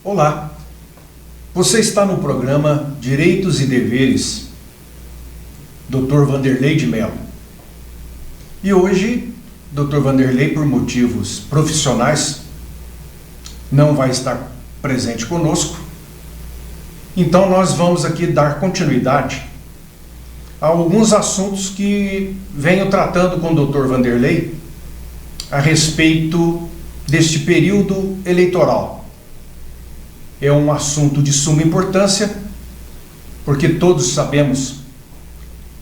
Olá, você está no programa Direitos e Deveres, Dr. Vanderlei de Mello. E hoje, Dr. Vanderlei, por motivos profissionais, não vai estar presente conosco. Então nós vamos aqui dar continuidade a alguns assuntos que venho tratando com o Dr. Vanderlei a respeito deste período eleitoral. É um assunto de suma importância, porque todos sabemos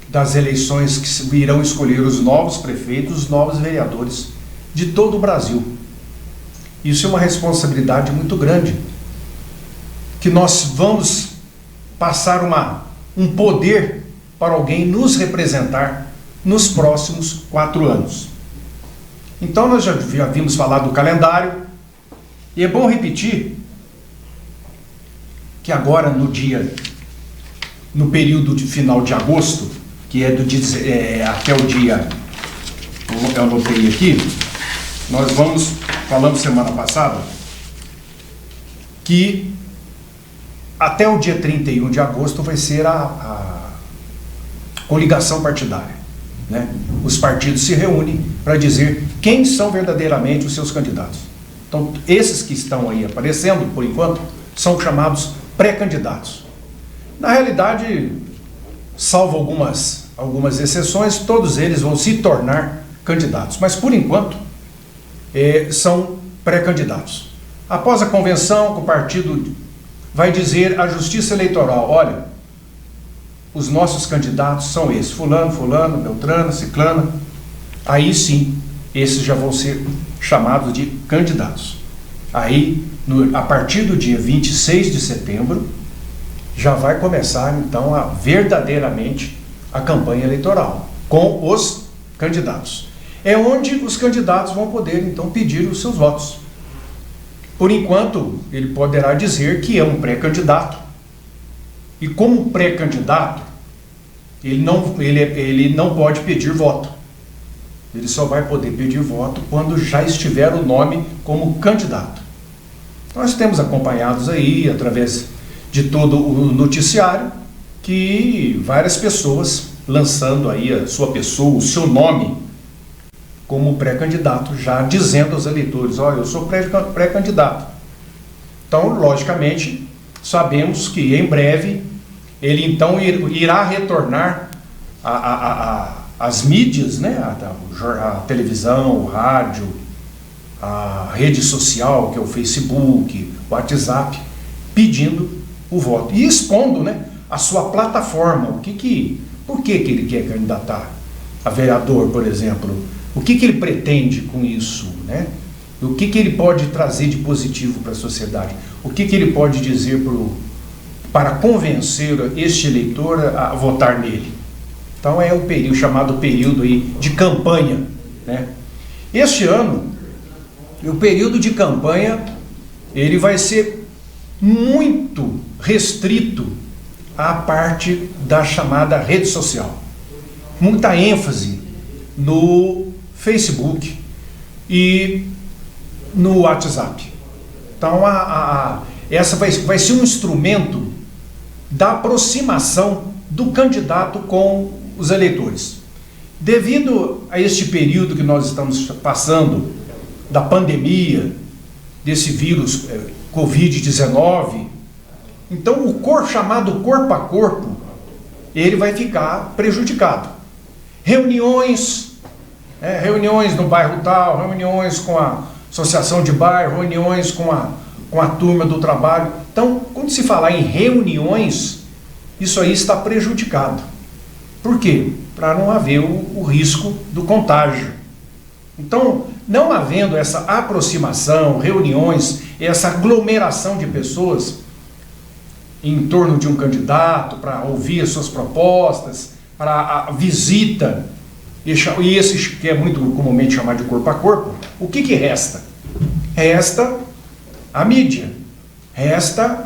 das eleições que irão escolher os novos prefeitos, os novos vereadores de todo o Brasil. Isso é uma responsabilidade muito grande, que nós vamos passar um poder para alguém nos representar nos próximos 4 anos. Então nós já vimos falar do calendário, e é bom repetir que agora no período de final de agosto, que é até o dia, eu anotei aqui, nós falamos semana passada, que até o dia 31 de agosto vai ser a coligação partidária, né? Os partidos se reúnem para dizer quem são verdadeiramente os seus candidatos. Então, esses que estão aí aparecendo, por enquanto, são chamados pré-candidatos. Na realidade, salvo algumas exceções, todos eles vão se tornar candidatos, mas por enquanto são pré-candidatos. Após a convenção, o partido vai dizer à Justiça Eleitoral: olha, os nossos candidatos são esses, fulano, beltrano, ciclano. Aí sim, esses já vão ser chamados de candidatos. Aí, a partir do dia 26 de setembro, já vai começar, então, verdadeiramente a campanha eleitoral, com os candidatos. É onde os candidatos vão poder, então, pedir os seus votos. Por enquanto, ele poderá dizer que é um pré-candidato, e como pré-candidato, ele não pode pedir voto. Ele só vai poder pedir voto quando já estiver o nome como candidato. Nós temos acompanhados aí, através de todo o noticiário, que várias pessoas lançando aí a sua pessoa, o seu nome, como pré-candidato, já dizendo aos eleitores: olha, eu sou pré-candidato. Então, logicamente, sabemos que em breve ele então irá retornar às mídias, né? A televisão, o rádio, a rede social, que é o Facebook, o WhatsApp, pedindo o voto e expondo, né, a sua plataforma. Por que ele quer candidatar a vereador, por exemplo? O que ele pretende com isso, né? O que ele pode trazer de positivo para a sociedade? O que ele pode dizer para convencer este eleitor a votar nele? Então é o chamado período aí de campanha, né? Este ano, o período de campanha, ele vai ser muito restrito à parte da chamada rede social. Muita ênfase no Facebook e no WhatsApp. Então, essa vai ser um instrumento da aproximação do candidato com os eleitores. Devido a este período que nós estamos passando, da pandemia, desse vírus Covid-19, então o chamado corpo a corpo, ele vai ficar prejudicado. Reuniões no bairro tal, reuniões com a associação de bairro, reuniões com a turma do trabalho. Então, quando se falar em reuniões, isso aí está prejudicado. Por quê? Para não haver o risco do contágio. Então, não havendo essa aproximação, reuniões, essa aglomeração de pessoas em torno de um candidato para ouvir as suas propostas, para a visita, e esse que é muito comumente chamado de corpo a corpo, o que resta? Resta a mídia, restam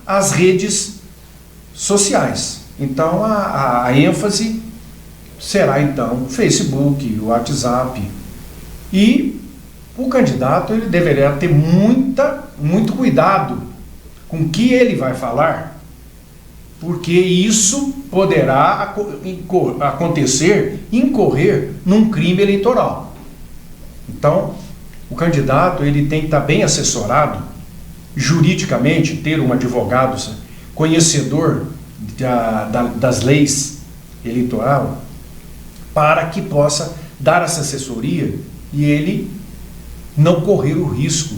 as redes sociais. Então a ênfase será então Facebook, o WhatsApp, e o candidato ele deveria ter muito cuidado com o que ele vai falar, porque isso poderá incorrer num crime eleitoral. Então, o candidato ele tem que estar bem assessorado juridicamente, ter um advogado conhecedor das leis eleitoral, para que possa dar essa assessoria e ele não correr o risco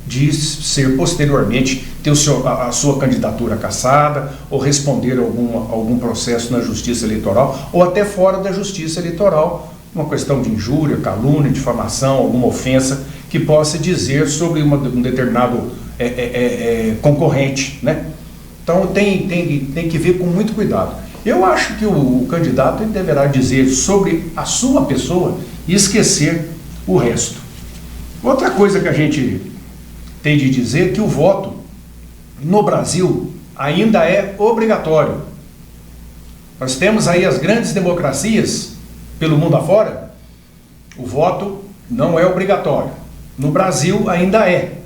de ser posteriormente ter a sua candidatura cassada ou responder algum processo na justiça eleitoral ou até fora da justiça eleitoral, uma questão de injúria, calúnia, difamação, alguma ofensa que possa dizer sobre um determinado concorrente, né? Então tem que ver com muito cuidado. Eu acho que o candidato ele deverá dizer sobre a sua pessoa e esquecer o resto. Outra coisa que a gente tem de dizer é que o voto no Brasil ainda é obrigatório. Nós temos aí as grandes democracias pelo mundo afora, o voto não é obrigatório. No Brasil ainda é.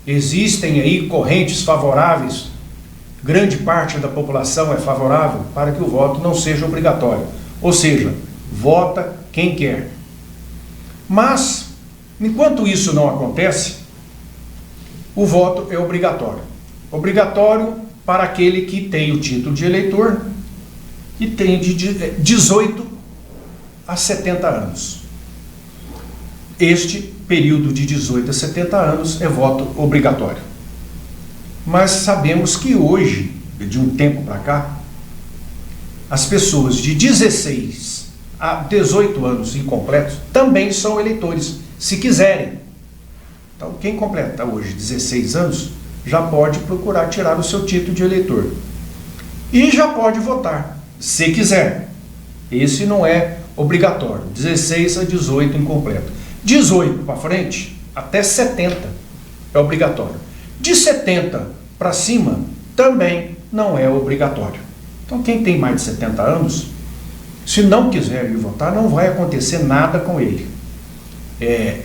Existem aí correntes favoráveis, grande parte da população é favorável para que o voto não seja obrigatório. Ou seja, vota quem quer. Mas, enquanto isso não acontece, o voto é obrigatório. Obrigatório para aquele que tem o título de eleitor e tem de 18 a 70 anos. Este período de 18 a 70 anos é voto obrigatório. Mas sabemos que hoje, de um tempo para cá, as pessoas de 16 a 18 anos incompletos também são eleitores, se quiserem. Então, quem completa hoje 16 anos já pode procurar tirar o seu título de eleitor. E já pode votar, se quiser. Esse não é obrigatório, 16 a 18 incompleto. 18 para frente, até 70 é obrigatório. De 70 para cima, também não é obrigatório. Então, quem tem mais de 70 anos, se não quiser ir votar, não vai acontecer nada com ele.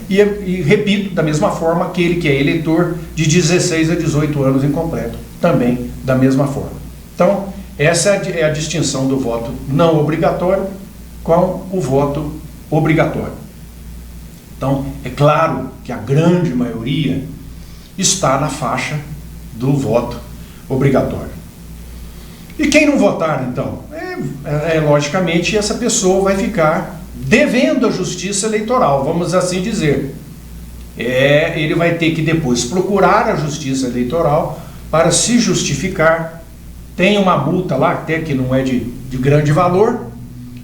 E repito, da mesma forma, aquele que é eleitor de 16 a 18 anos incompleto, também da mesma forma. Então, essa é a distinção do voto não obrigatório com o voto obrigatório. Então, é claro que a grande maioria está na faixa do voto obrigatório. E quem não votar, então? Logicamente, essa pessoa vai ficar devendo a justiça eleitoral, vamos assim dizer. Ele vai ter que depois procurar a justiça eleitoral para se justificar. Tem uma multa lá, até que não é de grande valor,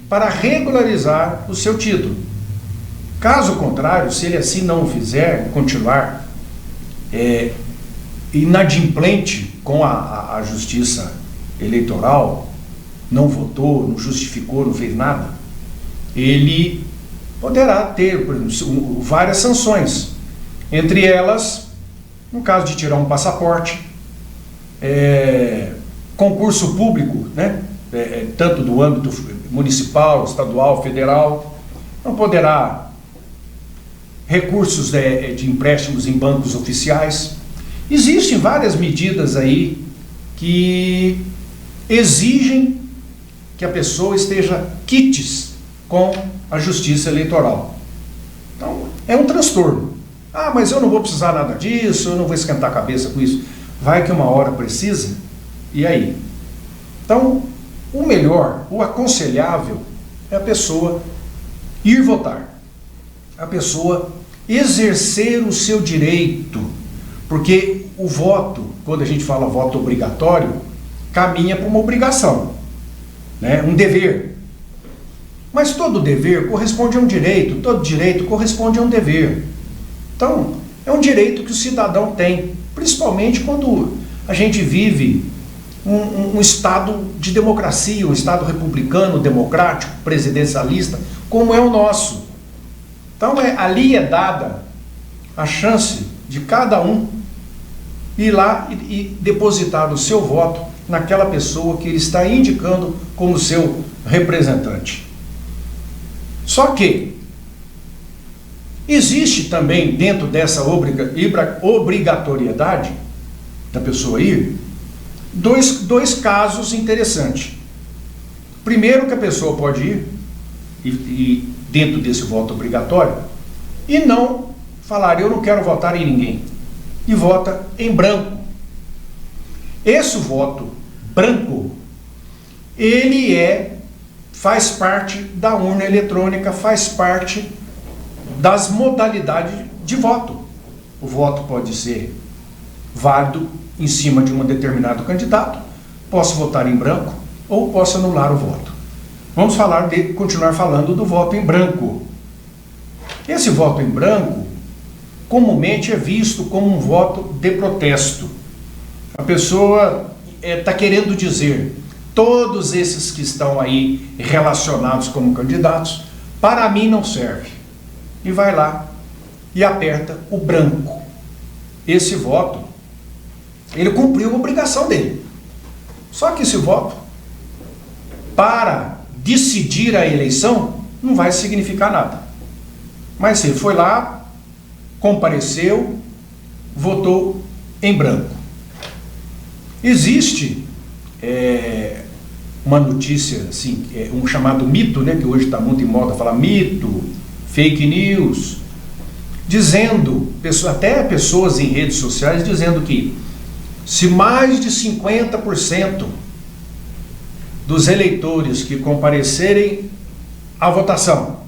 para regularizar o seu título. Caso contrário, se ele assim não fizer, continuar inadimplente com a justiça eleitoral, não votou, não justificou, não fez nada, ele poderá ter, por exemplo, várias sanções. Entre elas, no caso de tirar um passaporte, concurso público, né? Tanto do âmbito municipal, estadual, federal, não poderá recursos de empréstimos em bancos oficiais. Existem várias medidas aí que exigem que a pessoa esteja quites com a justiça eleitoral. Então, é um transtorno. Ah, mas eu não vou precisar nada disso, eu não vou esquentar a cabeça com isso. Vai que uma hora precisa, e aí? Então, o melhor, o aconselhável é a pessoa ir votar. A pessoa exercer o seu direito, porque o voto, quando a gente fala voto obrigatório, caminha para uma obrigação, né? Um dever. Mas todo dever corresponde a um direito, todo direito corresponde a um dever. Então, é um direito que o cidadão tem, principalmente quando a gente vive um estado de democracia, um estado republicano, democrático, presidencialista, como é o nosso. Então, ali é dada a chance de cada um ir lá e depositar o seu voto naquela pessoa que ele está indicando como seu representante. Só que Existe também, dentro dessa obrigatoriedade da pessoa ir, dois casos interessantes. Primeiro, que a pessoa pode ir, e dentro desse voto obrigatório, e não falar, eu não quero votar em ninguém, e vota em branco. Esse voto branco, ele faz parte da urna eletrônica, faz parte das modalidades de voto. O voto pode ser válido em cima de um determinado candidato, posso votar em branco ou posso anular o voto. Vamos continuar falando do voto em branco. Esse voto em branco comumente é visto como um voto de protesto. A pessoa está querendo dizer, todos esses que estão aí relacionados como candidatos, para mim não serve. E vai lá e aperta o branco. Esse voto, ele cumpriu a obrigação dele. Só que esse voto, para decidir a eleição, não vai significar nada. Mas ele foi lá, compareceu, votou em branco. Existe uma notícia, assim, um chamado mito, né, que hoje está muito em moda falar mito, fake news, dizendo, até pessoas em redes sociais dizendo que se mais de 50% dos eleitores que comparecerem à votação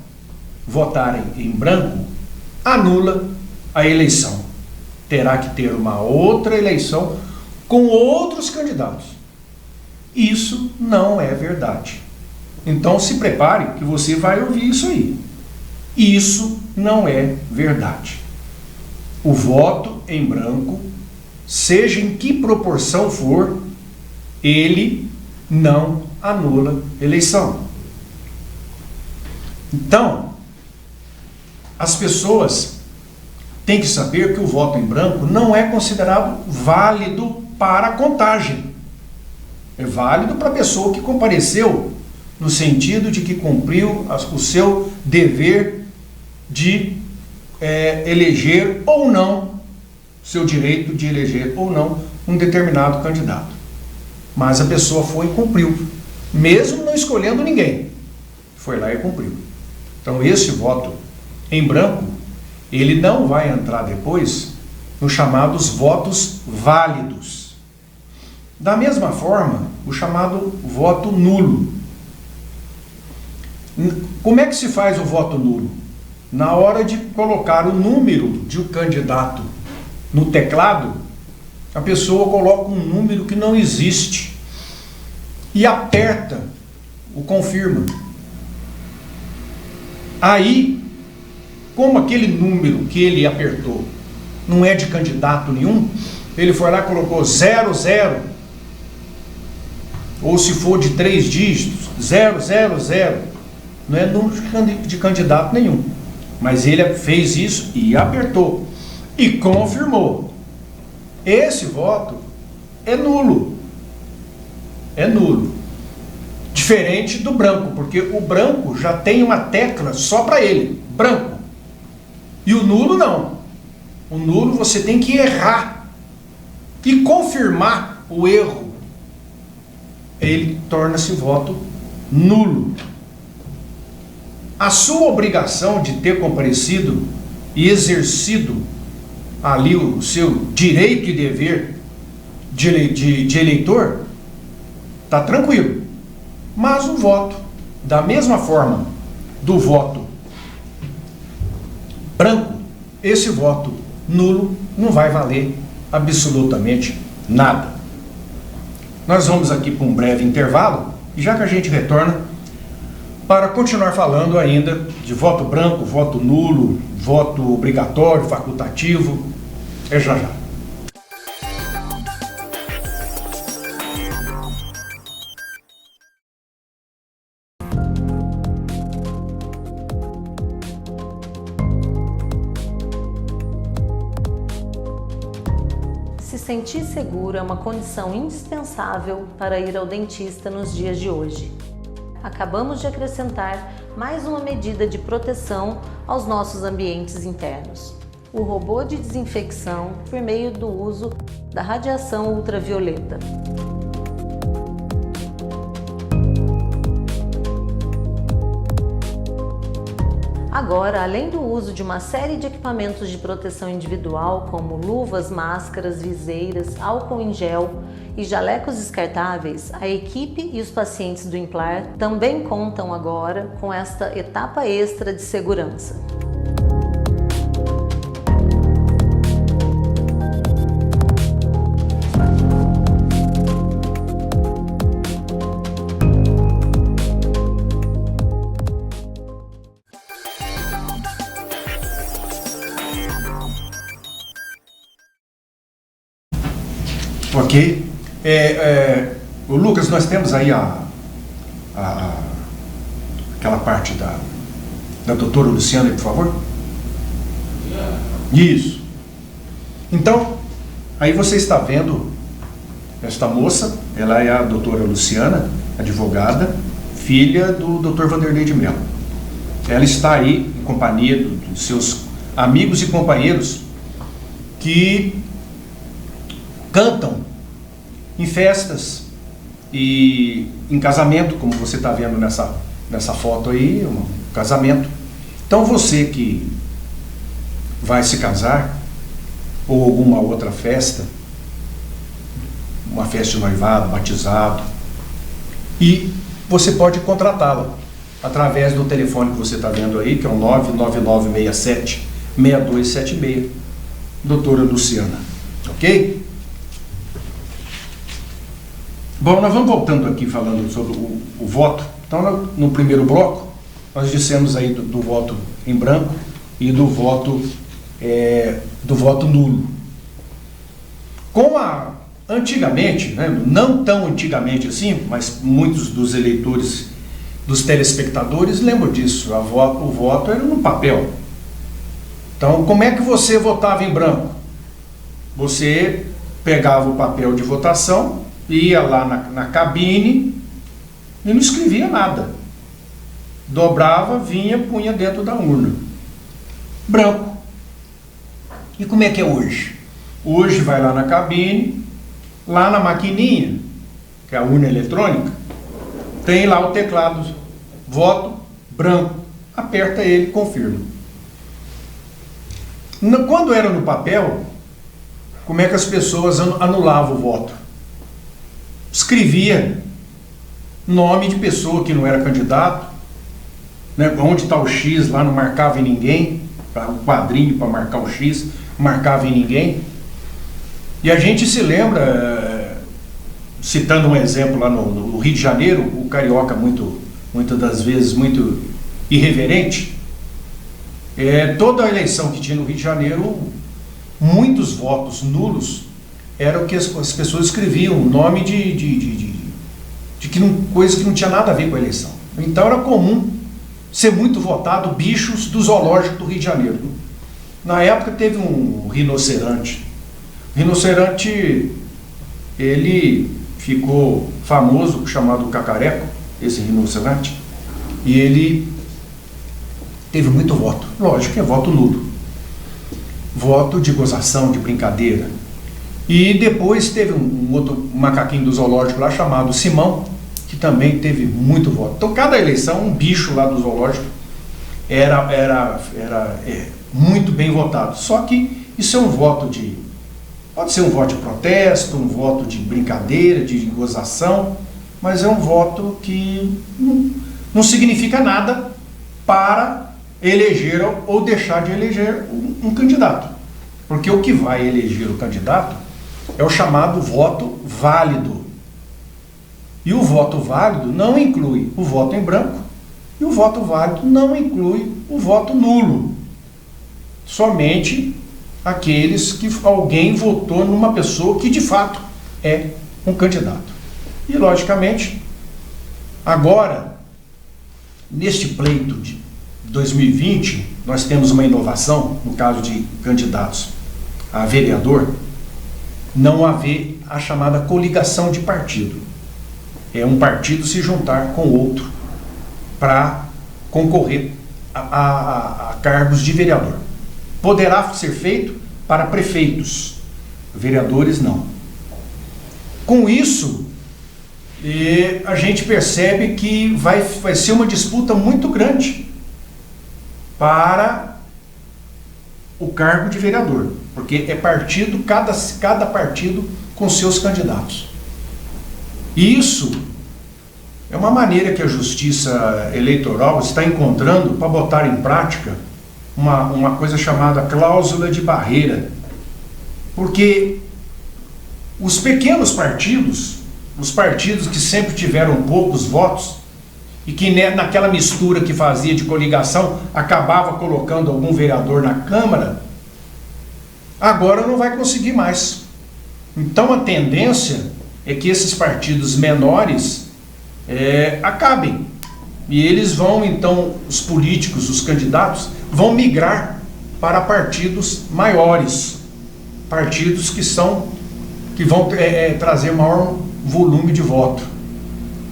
votarem em branco, anula a eleição. Terá que ter uma outra eleição com outros candidatos. Isso não é verdade. Então se prepare que você vai ouvir isso aí. Isso não é verdade. O voto em branco, seja em que proporção for, ele não anula eleição. Então, as pessoas têm que saber que o voto em branco não é considerado válido para a contagem. É válido para a pessoa que compareceu, no sentido de que cumpriu o seu dever de eleger ou não, seu direito de eleger ou não um determinado candidato. Mas a pessoa foi e cumpriu, mesmo não escolhendo ninguém. Foi lá e cumpriu. Então esse voto em branco, ele não vai entrar depois nos chamados votos válidos. Da mesma forma, o chamado voto nulo. Como é que se faz o voto nulo? Na hora de colocar o número de um candidato no teclado, a pessoa coloca um número que não existe e aperta o confirma. Aí, como aquele número que ele apertou não é de candidato nenhum, ele foi lá e colocou 00, ou se for de 3 dígitos, 000, não é número de candidato nenhum. Mas ele fez isso e apertou e confirmou. Esse voto é nulo. É nulo. Diferente do branco, porque o branco já tem uma tecla só para ele, branco. E o nulo não. O nulo você tem que errar e confirmar o erro. Ele torna-se voto nulo. A sua obrigação de ter comparecido e exercido ali o seu direito e dever de eleitor, está tranquilo. Mas o voto, da mesma forma do voto branco, esse voto nulo não vai valer absolutamente nada. Nós vamos aqui para um breve intervalo, e já que a gente retorna, para continuar falando ainda de voto branco, voto nulo, voto obrigatório, facultativo, já já. Se sentir seguro é uma condição indispensável para ir ao dentista nos dias de hoje. Acabamos de acrescentar mais uma medida de proteção aos nossos ambientes internos. O robô de desinfecção por meio do uso da radiação ultravioleta. Agora, além do uso de uma série de equipamentos de proteção individual, como luvas, máscaras, viseiras, álcool em gel e jalecos descartáveis, a equipe e os pacientes do Implar também contam agora com esta etapa extra de segurança. Ok? O Lucas, nós temos aí aquela parte da doutora Luciana, por favor. Isso. Então, aí você está vendo esta moça, ela é a doutora Luciana, advogada, filha do Dr. Vanderlei de Mello. Ela está aí em companhia dos seus amigos e companheiros que cantam em festas e em casamento, como você está vendo nessa foto aí, um casamento. Então você que vai se casar, ou alguma outra festa, uma festa de noivado, batizado, e você pode contratá-la através do telefone que você está vendo aí, que é o 99967-6276, doutora Luciana, ok? Bom, nós vamos voltando aqui falando sobre o voto. Então, no primeiro bloco, nós dissemos aí do voto em branco e do voto nulo. Antigamente, né, não tão antigamente assim, mas muitos dos eleitores, dos telespectadores lembram disso. O voto era no papel. Então, como é que você votava em branco? Você pegava o papel de votação, ia lá na cabine e não escrevia nada. Dobrava, vinha, punha dentro da urna. Branco. E como é que é hoje? Hoje vai lá na cabine, lá na maquininha, que é a urna eletrônica, tem lá o teclado, voto branco. Aperta ele, confirma. Quando era no papel, como é que as pessoas anulavam o voto? Escrevia nome de pessoa que não era candidato, né? Onde está o X, lá não marcava em ninguém, um quadrinho para marcar o X, marcava em ninguém. E a gente se lembra, citando um exemplo lá no Rio de Janeiro, o carioca muitas das vezes muito irreverente, toda a eleição que tinha no Rio de Janeiro, muitos votos nulos era o que as pessoas escreviam, nome de coisa que não tinha nada a ver com a eleição. Então era comum ser muito votado bichos do zoológico do Rio de Janeiro. Na época teve um rinoceronte. O rinoceronte, ele ficou famoso, chamado Cacareco, esse rinoceronte, e ele teve muito voto. Lógico que é voto nulo. Voto de gozação, de brincadeira. E depois teve um outro macaquinho do zoológico lá chamado Simão, que também teve muito voto. Então cada eleição, um bicho lá do zoológico era muito bem votado. Só que isso é um voto pode ser um voto de protesto, um voto de brincadeira, de gozação, mas é um voto que não significa nada para eleger ou deixar de eleger um candidato. Porque o que vai eleger o candidato é o chamado voto válido. E o voto válido não inclui o voto em branco, e o voto válido não inclui o voto nulo. Somente aqueles que alguém votou numa pessoa que de fato é um candidato. E logicamente, agora, neste pleito de 2020, nós temos uma inovação, no caso de candidatos a vereador, não haver a chamada coligação de partido. É um partido se juntar com outro para concorrer a cargos de vereador. Poderá ser feito para prefeitos, vereadores não. Com isso, a gente percebe que vai ser uma disputa muito grande para o cargo de vereador, porque é partido, cada partido com seus candidatos. E isso é uma maneira que a Justiça Eleitoral está encontrando para botar em prática uma coisa chamada cláusula de barreira, porque os pequenos partidos, os partidos que sempre tiveram poucos votos e que naquela mistura que fazia de coligação acabava colocando algum vereador na Câmara, agora não vai conseguir mais. Então a tendência é que esses partidos menores acabem. E eles vão, então, os políticos, os candidatos, vão migrar para partidos maiores, partidos que vão trazer maior volume de voto.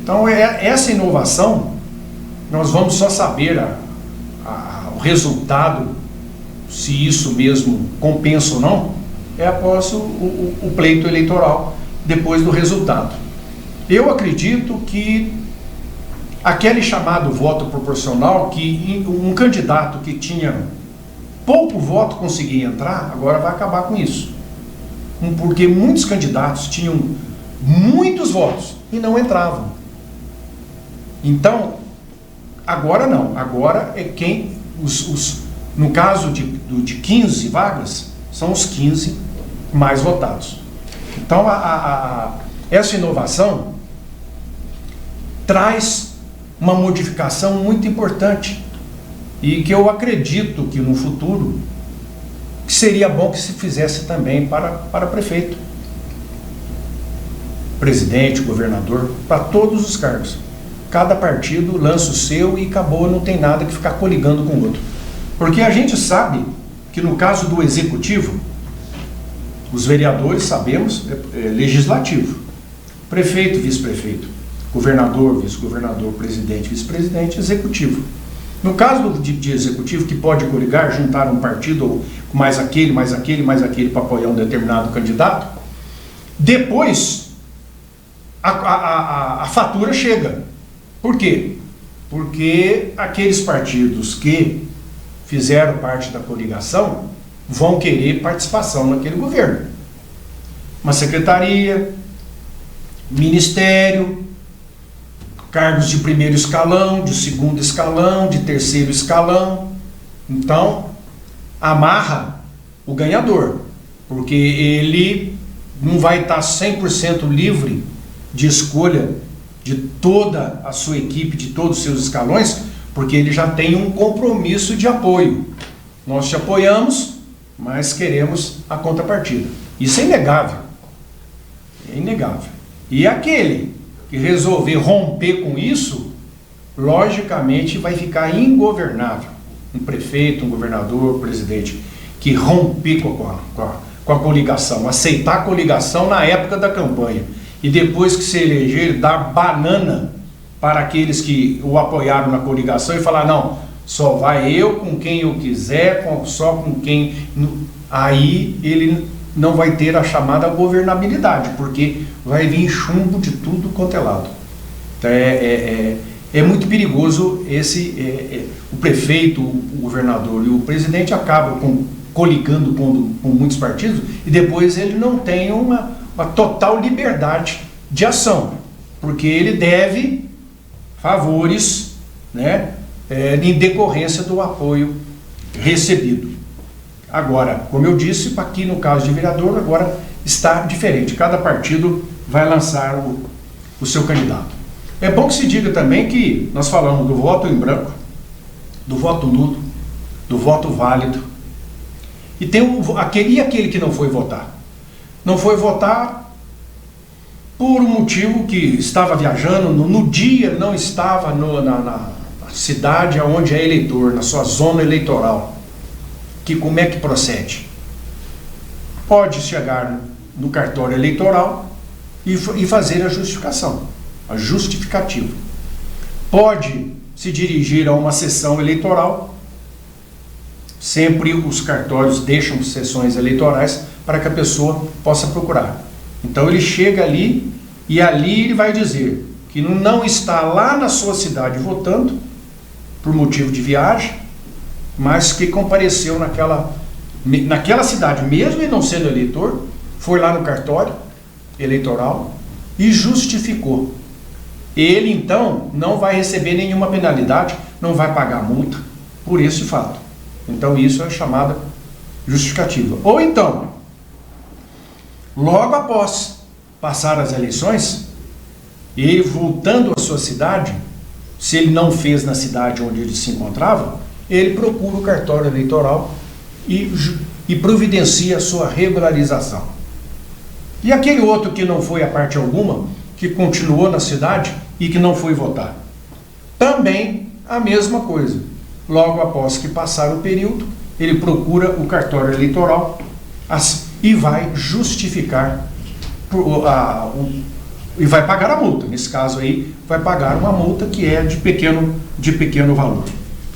Então, essa inovação, nós vamos só saber o resultado, se isso mesmo compensa ou não, após o pleito eleitoral, depois do resultado. Eu acredito que aquele chamado voto proporcional, que um candidato que tinha pouco voto conseguia entrar, agora vai acabar com isso. Porque muitos candidatos tinham muitos votos e não entravam. Então, agora não. Agora é quem, no caso de 15 vagas, são os 15 mais votados. Então, essa inovação traz uma modificação muito importante e que eu acredito que no futuro que seria bom que se fizesse também para prefeito, presidente, governador, para todos os cargos. Cada partido lança o seu e acabou, não tem nada que ficar coligando com o outro. Porque a gente sabe que no caso do executivo, os vereadores, sabemos, é legislativo. Prefeito, vice-prefeito, governador, vice-governador, presidente, vice-presidente, executivo. No caso de executivo, que pode coligar, juntar um partido, ou mais aquele para apoiar um determinado candidato, depois a fatura chega. Por quê? Porque aqueles partidos que fizeram parte da coligação vão querer participação naquele governo. Uma secretaria, ministério, cargos de primeiro escalão, de segundo escalão, de terceiro escalão. Então, amarra o ganhador, porque ele não vai estar 100% livre de escolha de toda a sua equipe, de todos os seus escalões, porque ele já tem um compromisso de apoio. Nós te apoiamos, mas queremos a contrapartida. Isso é inegável. É inegável. E aquele que resolver romper com isso, logicamente vai ficar ingovernável. Um prefeito, um governador, um presidente, que romper com a coligação, aceitar a coligação na época da campanha, e depois que se eleger, dar banana para aqueles que o apoiaram na coligação e falar, não, só vai eu com quem eu quiser, só com quem... Aí ele não vai ter a chamada governabilidade, porque vai vir chumbo de tudo quanto é lado. Então, é muito perigoso o prefeito, o governador e o presidente acabam coligando com muitos partidos e depois ele não tem uma total liberdade de ação, porque ele deve favores, né, em decorrência do apoio recebido. Agora, como eu disse, aqui no caso de vereador, agora está diferente. Cada partido vai lançar o seu candidato. É bom que se diga também que nós falamos do voto em branco, do voto nulo, do voto válido. E tem aquele que não foi votar. Não foi votar por um motivo que estava viajando, no dia não estava na cidade onde é eleitor, na sua zona eleitoral. Como é que procede? Pode chegar no cartório eleitoral e fazer a justificação, a justificativa. Pode se dirigir a uma sessão eleitoral. Sempre os cartórios deixam sessões eleitorais para que a pessoa possa procurar. Então ele chega ali e ali ele vai dizer que não está lá na sua cidade votando por motivo de viagem, mas que compareceu naquela cidade, mesmo ele não sendo eleitor, foi lá no cartório eleitoral e justificou. Ele então não vai receber nenhuma penalidade, não vai pagar multa por esse fato. Então isso é chamada justificativa. Ou então, logo após passar as eleições, ele voltando à sua cidade, se ele não fez na cidade onde ele se encontrava, ele procura o cartório eleitoral e providencia a sua regularização. E aquele outro que não foi a parte alguma, que continuou na cidade e que não foi votar, também a mesma coisa. Logo após que passar o período, ele procura o cartório eleitoral e vai justificar e vai pagar a multa. Nesse caso aí, vai pagar uma multa que é de pequeno valor.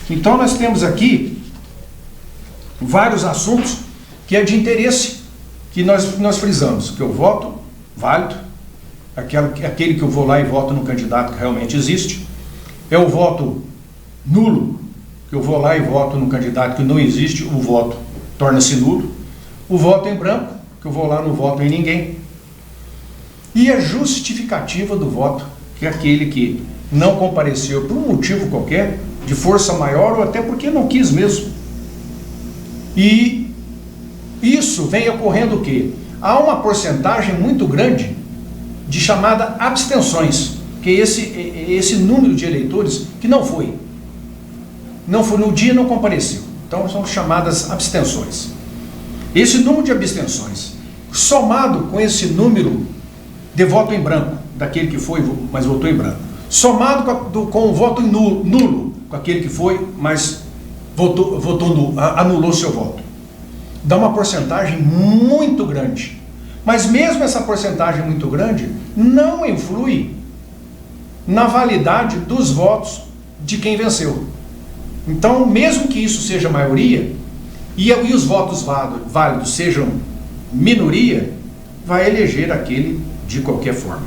Então nós temos aqui vários assuntos que é de interesse, que nós frisamos, que o voto válido, aquele que eu vou lá e voto no candidato que realmente existe, é o voto nulo, que eu vou lá e voto no candidato que não existe, o voto torna-se nulo, o voto em branco, que eu vou lá e não voto em ninguém, e a justificativa do voto, que é aquele que não compareceu por um motivo qualquer, de força maior ou até porque não quis mesmo. E isso vem ocorrendo o quê? Há uma porcentagem muito grande de chamada abstenções, que é esse número de eleitores que não foi no dia, não compareceu. Então são chamadas abstenções. Esse número de abstenções, somado com esse número de voto em branco, daquele que foi, mas votou em branco, somado com o voto nulo, com aquele que foi, mas votou nulo, anulou seu voto, dá uma porcentagem muito grande. Mas mesmo essa porcentagem muito grande não influi na validade dos votos de quem venceu. Então, mesmo que isso seja maioria, e os votos válidos sejam minoria, vai eleger aquele de qualquer forma.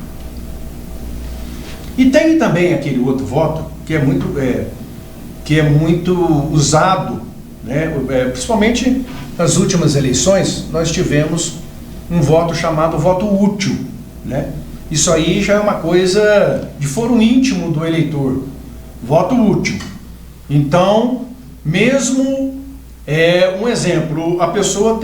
E tem também aquele outro voto que é muito usado, né? Principalmente nas últimas eleições, nós tivemos um voto chamado voto útil, né? Isso aí já é uma coisa de foro íntimo do eleitor, voto útil. Então, mesmo um exemplo, a pessoa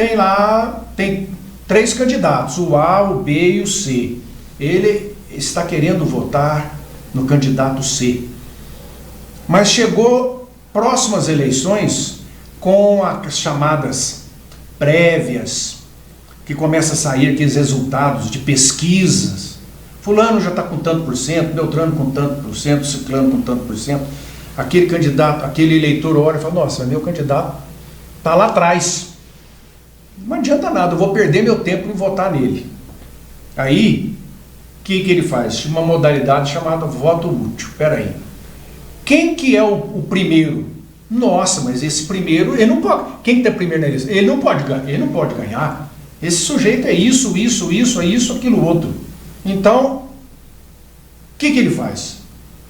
tem 3 candidatos, o A, o B e o C. Ele está querendo votar no candidato C. Mas chegou próximas eleições com as chamadas prévias, que começa a sair aqueles resultados de pesquisas. Fulano já está com tanto por cento, Beltrano com tanto por cento, Ciclano com tanto por cento. Aquele candidato, aquele eleitor olha e fala, nossa, meu candidato está lá atrás. Não adianta nada, eu vou perder meu tempo em votar nele. Aí, o que ele faz? Uma modalidade chamada voto útil. Espera aí. Quem que é o primeiro? Nossa, mas esse primeiro, ele não pode. Quem está primeiro na eleição? Ele não pode ganhar. Esse sujeito é isso, aquilo outro. Então, o que ele faz?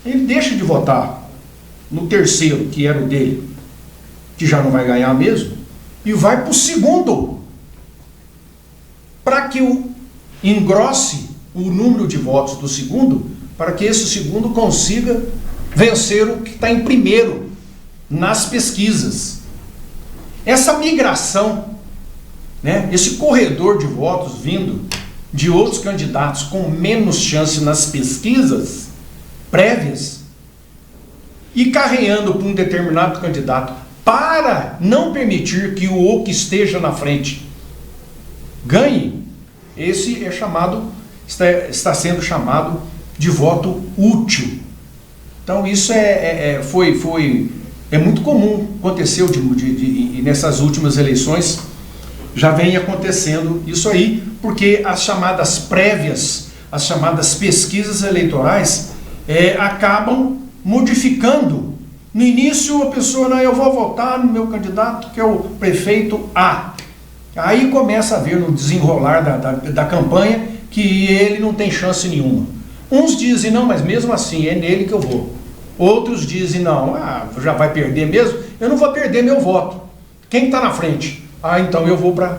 Ele deixa de votar no terceiro, que era o dele, que já não vai ganhar mesmo, e vai para o segundo, para que engrosse o número de votos do segundo, para que esse segundo consiga vencer o que está em primeiro nas pesquisas. Essa migração, né, esse corredor de votos vindo de outros candidatos com menos chance nas pesquisas prévias e carreando para um determinado candidato para não permitir que o que esteja na frente ganhe, esse está sendo chamado de voto útil. Então isso é muito comum, aconteceu e nessas últimas eleições já vem acontecendo isso aí, porque as chamadas prévias, as chamadas pesquisas eleitorais acabam modificando No início a pessoa, não, eu vou votar no meu candidato, que é o prefeito A. Aí começa a ver no desenrolar da campanha que ele não tem chance nenhuma. Uns dizem, não, mas mesmo assim é nele que eu vou. Outros dizem, não, já vai perder mesmo, eu não vou perder meu voto. Quem está na frente? Então eu vou para...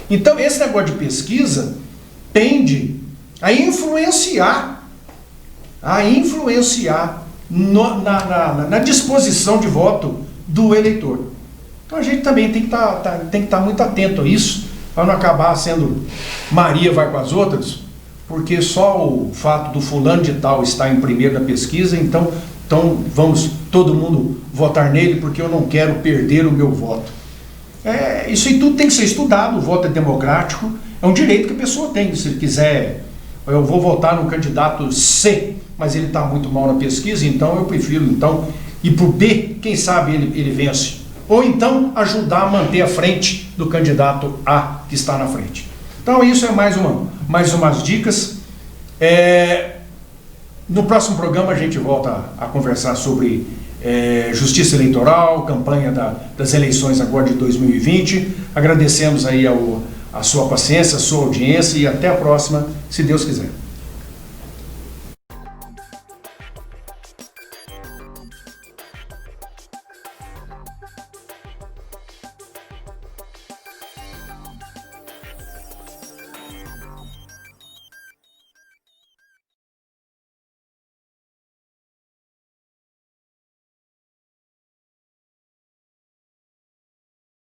Então esse negócio de pesquisa tende a influenciar na disposição de voto do eleitor. Então a gente também tem que estar muito atento a isso, para não acabar sendo Maria vai com as outras, porque só o fato do fulano de tal estar em primeiro na pesquisa, então vamos todo mundo votar nele, porque eu não quero perder o meu voto. Isso aí tudo tem que ser estudado, o voto é democrático, é um direito que a pessoa tem. Se ele quiser, eu vou votar no candidato C, mas ele está muito mal na pesquisa, então eu prefiro ir para o B, quem sabe ele vence. Ou então ajudar a manter a frente do candidato A que está na frente. Então isso é mais umas dicas. No próximo programa a gente volta a conversar sobre justiça eleitoral, campanha das eleições agora de 2020. Agradecemos aí a sua paciência, a sua audiência e até a próxima, se Deus quiser.